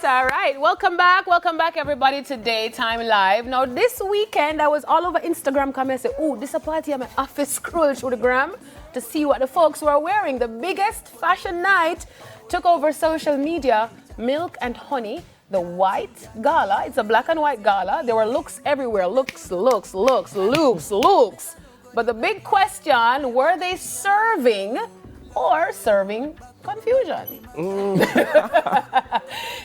right. Welcome back, everybody, to Daytime Live. Now, this weekend, I was all over Instagram coming and said, "Oh, this is a party at my office." Scroll through the gram to see what the folks were wearing. The biggest fashion night took over social media. Milk and honey, the white gala. It's a black and white gala. There were looks everywhere. Looks. But the big question, were they serving or serving confusion?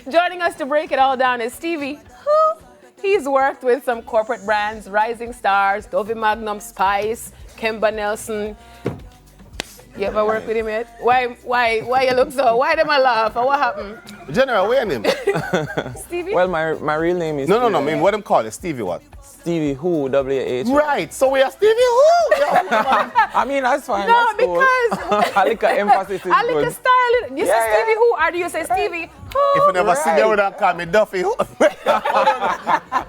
Joining us to break it all down is Stevie. He's worked with some corporate brands, Rising Stars, Dovey Magnum, Spice, Kemba Nelson. You ever work with him yet? Why you look so? Why them a laugh? Or what happened? General, where name? Stevie? Well, my real name is... No, I mean, what them call it? Stevie what? Stevie Who, W-H. Right, so we are Stevie Who? I mean, that's fine. No, that's because... cool. I like an emphasis is I like good. a style. You say Stevie Who, or do you say Stevie Who? If you never see me, you don't call me Duffy Who.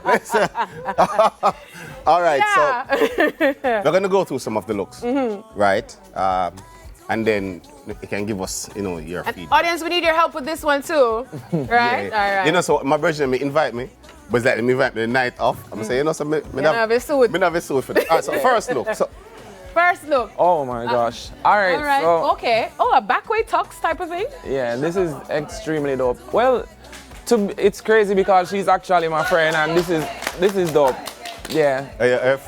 Listen. All right, so we're going to go through some of the looks, right? And then you can give us, your feedback. Audience, we need your help with this one too, right? Yeah. All right. So my version, invite me. But it's like, me invite me the night off. I'm going to say, so me have a suit. Me have a suit for that. All right, so first look. First look. Oh my gosh. All right. So, okay. Oh, a backway tux type of thing? yeah, this is extremely dope. Well, it's crazy because she's actually my friend and this is dope. Yeah. Yeah,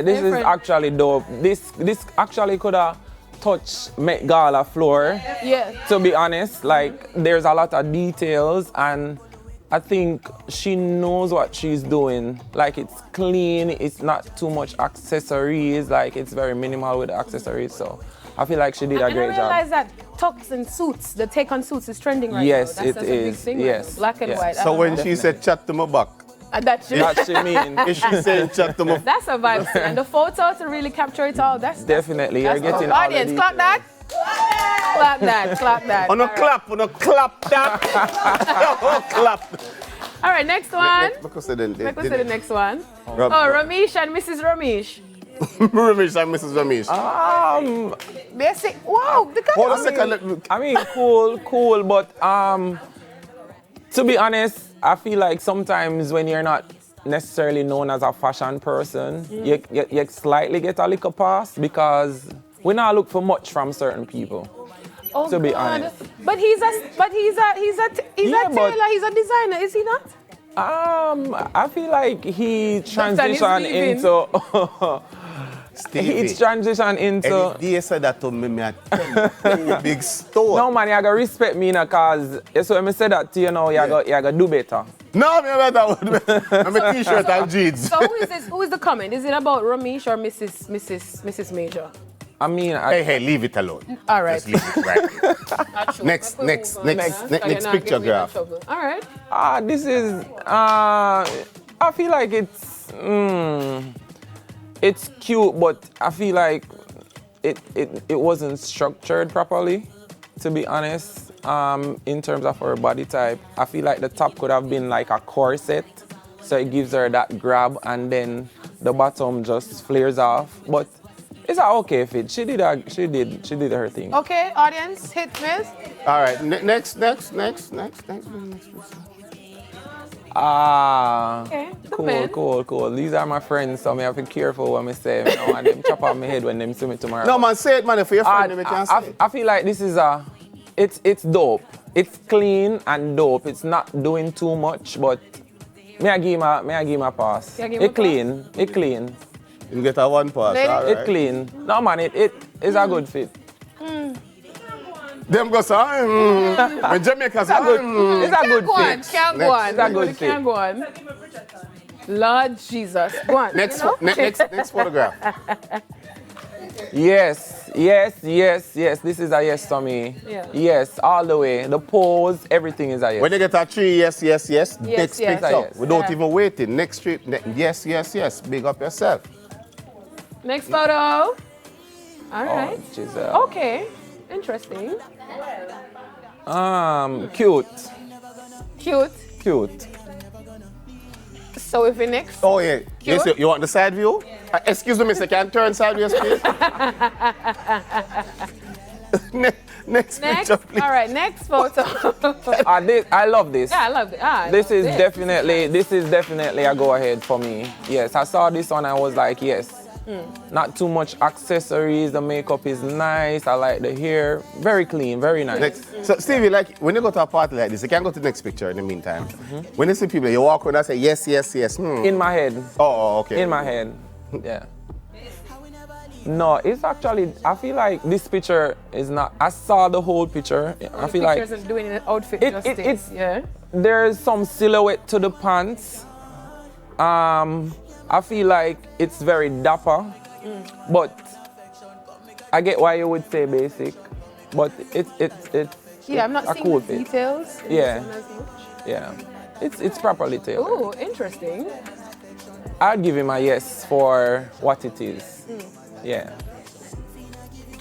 this is actually dope. This actually could have touched Met Gala floor. Yeah. To be honest, like there's a lot of details and I think she knows what she's doing. Like it's clean, it's not too much accessories, like it's very minimal with the accessories. So I feel like she did a great job. I realize that tux and suits, the take on suits is trending right yes, now. Yes, that's it a big is. thing Yes. right now. Black and white. So when she said chat to my back, that she mean. is she saying chat to my That's a vibe. And the photo to really capture it all, that's definitely. You're getting all the audience, details. clap that. Clap that. On a clap that. Clap. All right, next one. Because they didn't. Let's say the next one. Oh, Ramesh Ramesh and Mrs. Ramesh. and Mrs. Ramesh. They say, wow, the Hold on a second. I mean, cool, but to be honest, I feel like sometimes when you're not necessarily known as a fashion person, you slightly get a little pass because we not look for much from certain people. Oh, to be God. honest. But he's a tailor, he's a designer, is he not? I feel like he transitioned into he transitioned into. And they said that to me, I tell you, big store. No man, you gotta respect me now, cause so when I say that to you now, you gotta do better. No, me better. I'm a t-shirt and jeans. So who is this? Who is the comment? Is it about Ramesh or Mrs. Major? I mean, hey, leave it alone. All right. Just leave it right. Next picture graph. All right. This is. I feel like it's cute, but I feel like it wasn't structured properly. To be honest, in terms of her body type, I feel like the top could have been like a corset, so it gives her that grab, and then the bottom just flares off. But it's an okay fit. She did her thing. Okay, audience, hit miss. All right, next. Okay, Cool. These are my friends, so I have to be careful when I say. I want them chop off my head when they see me tomorrow. No man, say it, man. If you're friend, you can say it. I feel like this is it's dope. It's clean and dope. It's not doing too much, but may I give him a pass. It clean. You get a one pass. All right. It clean. No man, it's a good fit. Them go say, when Jamaica say, it's a good fit. Can't go on. It's a good fit. Can't go on. Lord Jesus. Go on. Next photograph. Yes. This is a yes to me. Yeah. Yes, all the way. The pose, everything is a yes. When you get a 3, yes. Next yes. picture. Yes. Without even waiting. Next street. Yes. Big up yourself. Next photo. All right. Okay. Interesting. Cute. So if we next. Oh yeah. Yes, you want the side view? Excuse me, mister, can I turn sideways, please? Next picture, please. All right, next photo. I love this. Yeah, I love it. This is definitely a go ahead for me. Yes, I saw this one. I was like, yes. Not too much accessories. The makeup is nice. I like the hair. Very clean. Very nice. Next. So Stevie, like when you go to a party like this, you can go to the next picture in the meantime. When you see people, you walk around and say yes, yes, yes. In my head. Oh, okay. In my head. Yeah. No, it's actually, I feel like this picture is not, I saw the whole picture. I feel like pictures are doing an outfit justice. Yeah. There's some silhouette to the pants. I feel like it's very dapper, but I get why you would say basic, but it's Yeah, I'm not a seeing cool the fit. details. Yeah. As much. Yeah, it's properly tailored. Oh, interesting. I'd give him a yes for what it is. Yeah.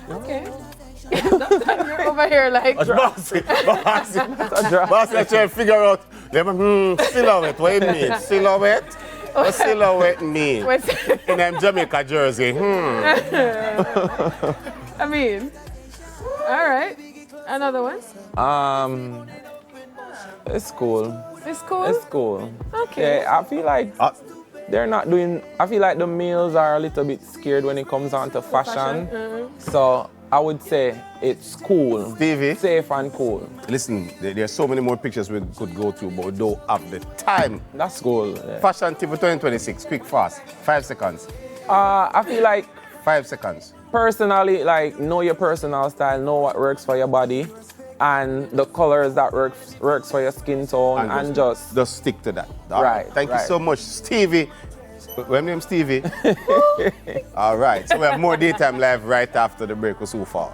Okay. You're over here like. Bossy, let's try to figure out. Silhouette, what do you mean? Silhouette? What silhouette mean? In them Jamaica jersey. I mean, all right. Another one. It's cool. It's cool. It's cool. Okay. Yeah, I feel like they're not doing. I feel like the males are a little bit scared when it comes on to fashion. So I would say it's cool. Stevie? Safe and cool. Listen, there are so many more pictures we could go to, but we don't have the time. That's cool. Yeah. Fashion TV 2026, quick, fast, 5 seconds. I feel like 5 seconds. personally, like, know your personal style, know what works for your body, and the colors that works for your skin tone, and just stick to that. Right. Thank you so much, Stevie. What's your name, Stevie? All right. So we have more Daytime Live right after the break. We're so far.